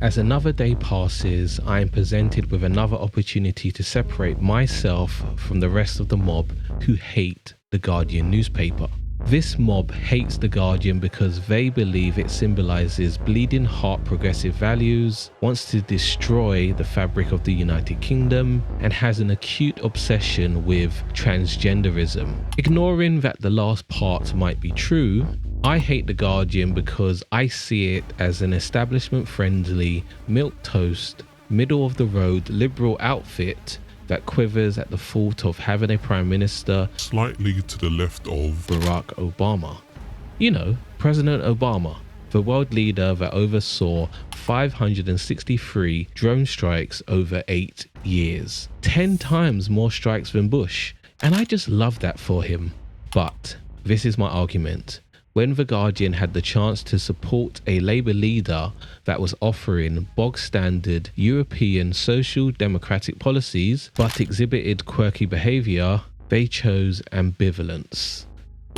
As another day passes, I am presented with another opportunity to separate myself from the rest of the mob who hate the Guardian newspaper. This mob hates the Guardian because they believe it symbolizes bleeding heart progressive values, wants to destroy the fabric of the United Kingdom, and has an acute obsession with transgenderism. Ignoring that the last part might be true, I hate the Guardian because I see it as an establishment-friendly, milquetoast, middle-of-the-road liberal outfit that quivers at the thought of having a Prime Minister slightly to the left of Barack Obama. You know, President Obama, the world leader that oversaw 563 drone strikes over 8 years. 10 times more strikes than Bush. And I just love that for him. But this is my argument. When The Guardian had the chance to support a Labour leader that was offering bog-standard European social democratic policies but exhibited quirky behaviour, they chose ambivalence.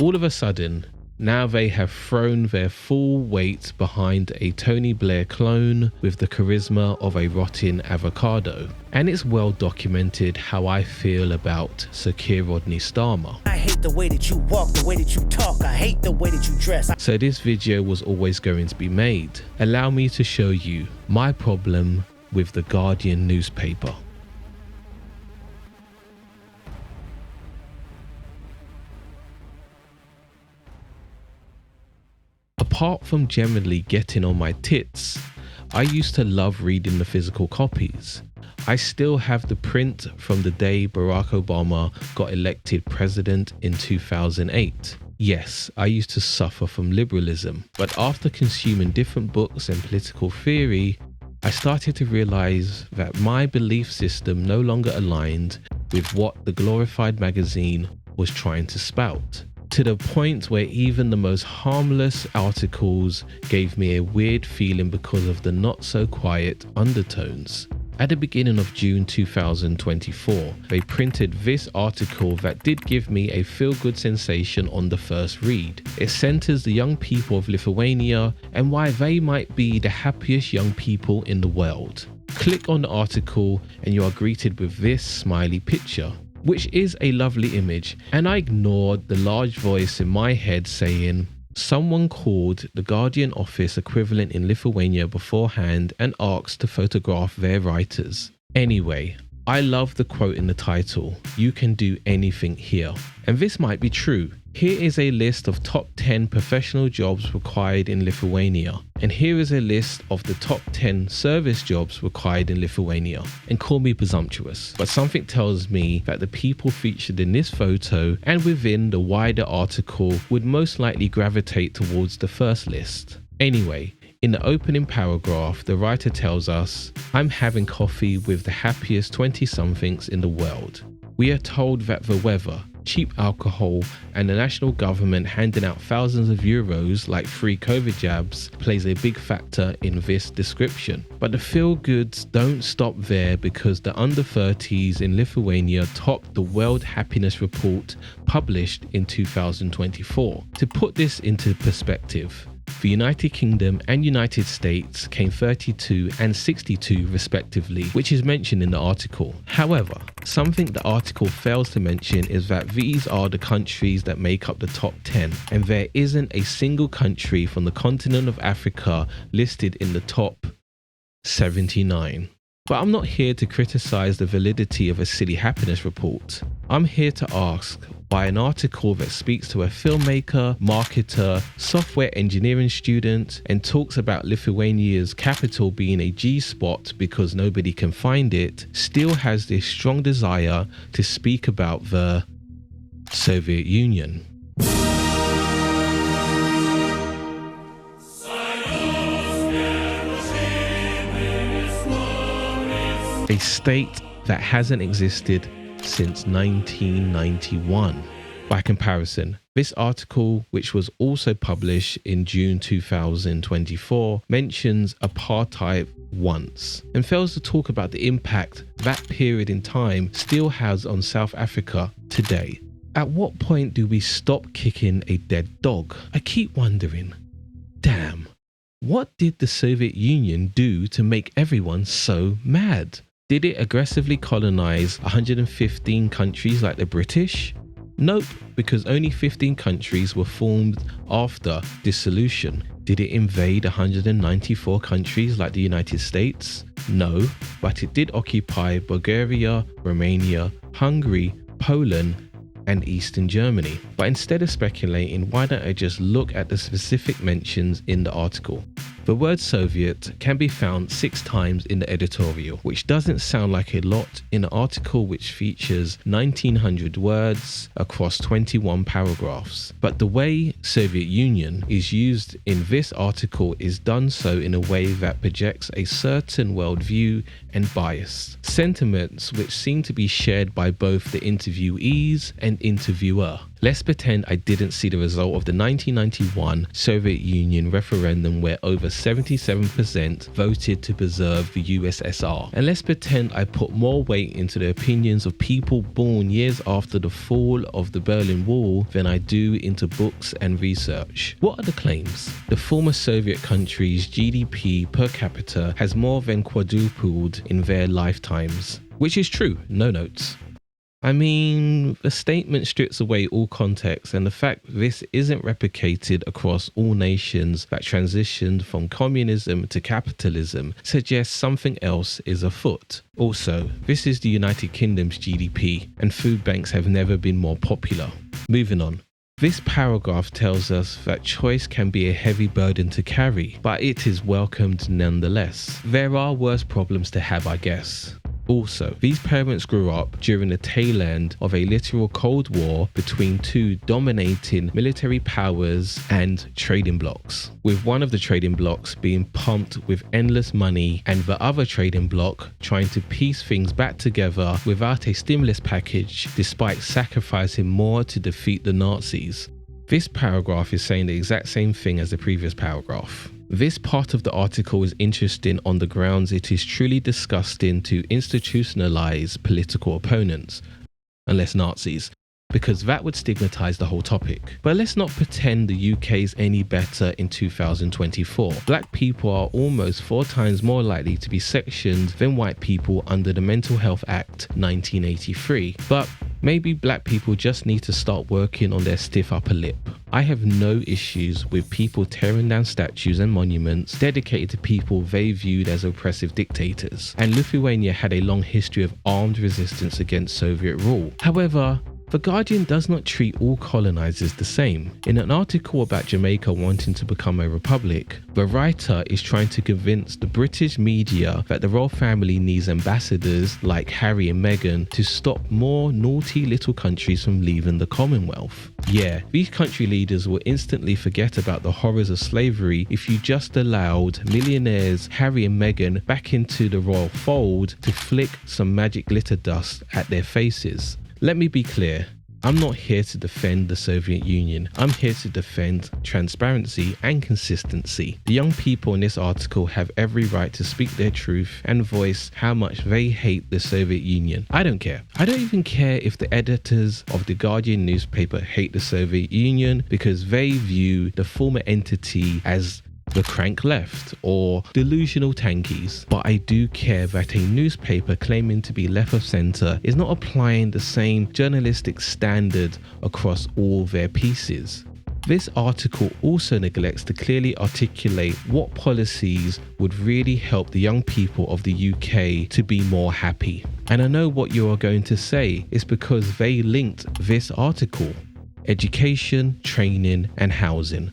All of a sudden, now they have thrown their full weight behind a Tony Blair clone with the charisma of a rotten avocado. And it's well documented how I feel about Sir Keir Rodney Starmer. I hate the way that you walk, the way that you talk. I hate the way that you dress. So this video was always going to be made. Allow me to show you my problem with the Guardian newspaper. Apart from generally getting on my tits, I used to love reading the physical copies. I still have the print from the day Barack Obama got elected president in 2008. Yes, I used to suffer from liberalism, but after consuming different books and political theory, I started to realize that my belief system no longer aligned with what the glorified magazine was trying to spout. To the point where even the most harmless articles gave me a weird feeling because of the not so quiet undertones. At the beginning of June 2024, they printed this article that did give me a feel-good sensation on the first read. It centers the young people of Lithuania and why they might be the happiest young people in the world. Click on the article and you are greeted with this smiley picture, which is a lovely image, and I ignored the large voice in my head saying, someone called the Guardian office equivalent in Lithuania beforehand and asked to photograph their writers. Anyway, I love the quote in the title, "You can do anything here." And this might be true. Here is a list of top 10 professional jobs required in Lithuania. And here is a list of the top 10 service jobs required in Lithuania. And call me presumptuous, but something tells me that the people featured in this photo and within the wider article would most likely gravitate towards the first list. Anyway, in the opening paragraph, the writer tells us, "I'm having coffee with the happiest 20-somethings in the world." We are told that the weather, cheap alcohol, and the national government handing out thousands of euros like free COVID jabs plays a big factor in this description. But the feel-goods don't stop there because the under-30s in Lithuania topped the World Happiness Report published in 2024. To put this into perspective, the United Kingdom and United States came 32 and 62 respectively, which is mentioned in the article. However, something the article fails to mention is that these are the countries that make up the top 10, and there isn't a single country from the continent of Africa listed in the top 79. But I'm not here to criticize the validity of a silly happiness report. I'm here to ask why an article that speaks to a filmmaker, marketer, software engineering student, and talks about Lithuania's capital being a G-spot because nobody can find it, still has this strong desire to speak about the Soviet Union. A state that hasn't existed since 1991. By comparison, this article, which was also published in June 2024, mentions apartheid once and fails to talk about the impact that period in time still has on South Africa today. At what point do we stop kicking a dead dog? I keep wondering, damn, What did the Soviet Union do to make everyone so mad? Did it aggressively colonize 115 countries like the British? Nope, because only 15 countries were formed after dissolution. Did it invade 194 countries like the United States? No, but it did occupy Bulgaria, Romania, Hungary, Poland, and Eastern Germany. But instead of speculating, why don't I just look at the specific mentions in the article? The word Soviet can be found 6 times in the editorial, which doesn't sound like a lot in an article which features 1900 words across 21 paragraphs. But the way Soviet Union is used in this article is done so in a way that projects a certain worldview and bias, sentiments which seem to be shared by both the interviewees and interviewer. Let's pretend I didn't see the result of the 1991 Soviet Union referendum where over 77% voted to preserve the USSR. And let's pretend I put more weight into the opinions of people born years after the fall of the Berlin Wall than I do into books and research. What are the claims? The former Soviet country's GDP per capita has more than quadrupled in their lifetimes. Which is true, no notes. I mean, the statement strips away all context, and the fact this isn't replicated across all nations that transitioned from communism to capitalism suggests something else is afoot. Also, this is the United Kingdom's GDP, and food banks have never been more popular. Moving on. This paragraph tells us that choice can be a heavy burden to carry, but it is welcomed nonetheless. There are worse problems to have, I guess. Also, these parents grew up during the tail end of a literal Cold War between 2 dominating military powers and trading blocs, with one of the trading blocs being pumped with endless money and the other trading bloc trying to piece things back together without a stimulus package despite sacrificing more to defeat the Nazis. This paragraph is saying the exact same thing as the previous paragraph. This part of the article is interesting on the grounds it is truly disgusting to institutionalize political opponents, unless Nazis, because that would stigmatize the whole topic. But let's not pretend the UK is any better in 2024. Black people are almost 4 times more likely to be sectioned than white people under the Mental Health Act 1983. But maybe black people just need to start working on their stiff upper lip. I have no issues with people tearing down statues and monuments dedicated to people they viewed as oppressive dictators. And Lithuania had a long history of armed resistance against Soviet rule. However, The Guardian does not treat all colonizers the same. In an article about Jamaica wanting to become a republic, the writer is trying to convince the British media that the royal family needs ambassadors like Harry and Meghan to stop more naughty little countries from leaving the Commonwealth. Yeah, these country leaders will instantly forget about the horrors of slavery if you just allowed millionaires Harry and Meghan back into the royal fold to flick some magic glitter dust at their faces. Let me be clear, I'm not here to defend the Soviet Union. I'm here to defend transparency and consistency. The young people in this article have every right to speak their truth and voice how much they hate the Soviet Union. I don't care. I don't even care if the editors of the Guardian newspaper hate the Soviet Union because they view the former entity as the crank left or delusional tankies. But I do care that a newspaper claiming to be left of centre is not applying the same journalistic standard across all their pieces. This article also neglects to clearly articulate what policies would really help the young people of the UK to be more happy. And I know what you are going to say is because they linked this article: education, training and housing.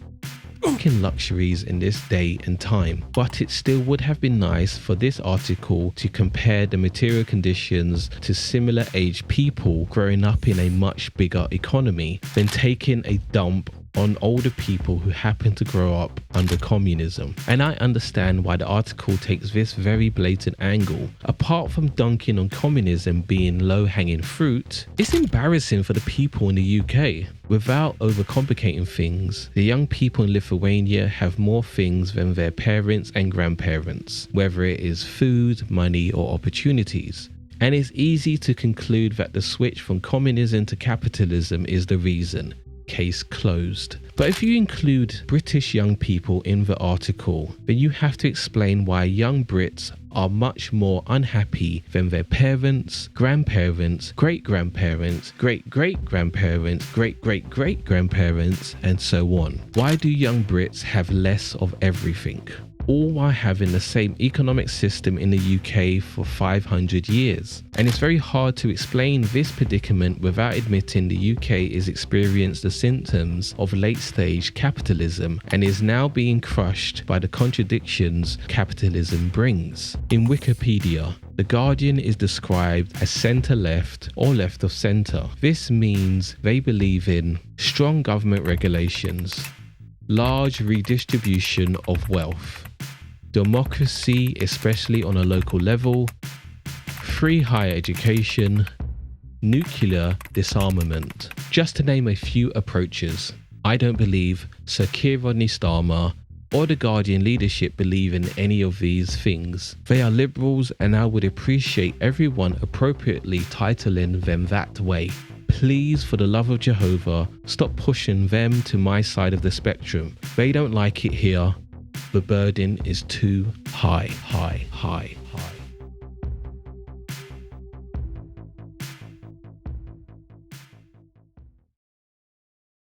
In luxuries in this day and time, but it still would have been nice for this article to compare the material conditions to similar aged people growing up in a much bigger economy than taking a dump on older people who happen to grow up under communism. And I understand why the article takes this very blatant angle. Apart from dunking on communism being low-hanging fruit, it's embarrassing for the people in the UK. Without overcomplicating things, the young people in Lithuania have more things than their parents and grandparents, whether it is food, money or opportunities. And it's easy to conclude that the switch from communism to capitalism is the reason. Case closed. But if you include British young people in the article, then you have to explain why young Brits are much more unhappy than their parents, grandparents, great-grandparents, great-great-grandparents, great-great-great-grandparents, and so on. Why do young Brits have less of everything? All while having the same economic system in the UK for 500 years. And it's very hard to explain this predicament without admitting the UK is experiencing the symptoms of late-stage capitalism and is now being crushed by the contradictions capitalism brings. In Wikipedia, The Guardian is described as centre-left or left of centre. This means they believe in strong government regulations, large redistribution of wealth, democracy, especially on a local level, free higher education, nuclear disarmament. Just to name a few approaches. I don't believe Sir Keir Rodney Starmer or the Guardian leadership believe in any of these things. They are liberals, and I would appreciate everyone appropriately titling them that way. Please, for the love of Jehovah, stop pushing them to my side of the spectrum. They don't like it here. The burden is too high.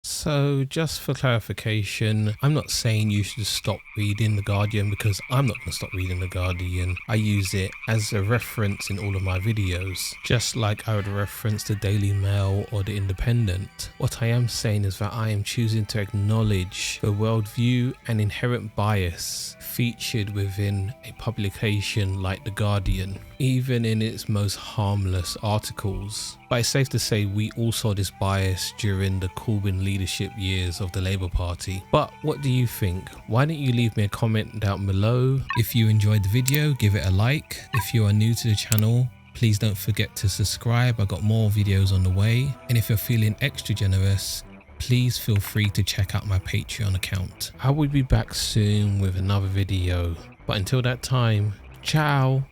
So just for clarification, I'm not saying you should stop reading The Guardian, because I'm not going to stop reading The Guardian. I use it as a reference in all of my videos, just like I would reference the Daily Mail or the Independent. What I am saying is that I am choosing to acknowledge the worldview and inherent bias featured within a publication like The Guardian, even in its most harmless articles. But it's safe to say we all saw this bias during the Corbyn leadership years of the Labour Party. But what do you think? Why don't you leave me a comment down below? If you enjoyed the video, give it a like. If you are new to the channel, please don't forget to subscribe. I got more videos on the way. And if you're feeling extra generous, please feel free to check out my Patreon account. I will be back soon with another video. But until that time, ciao.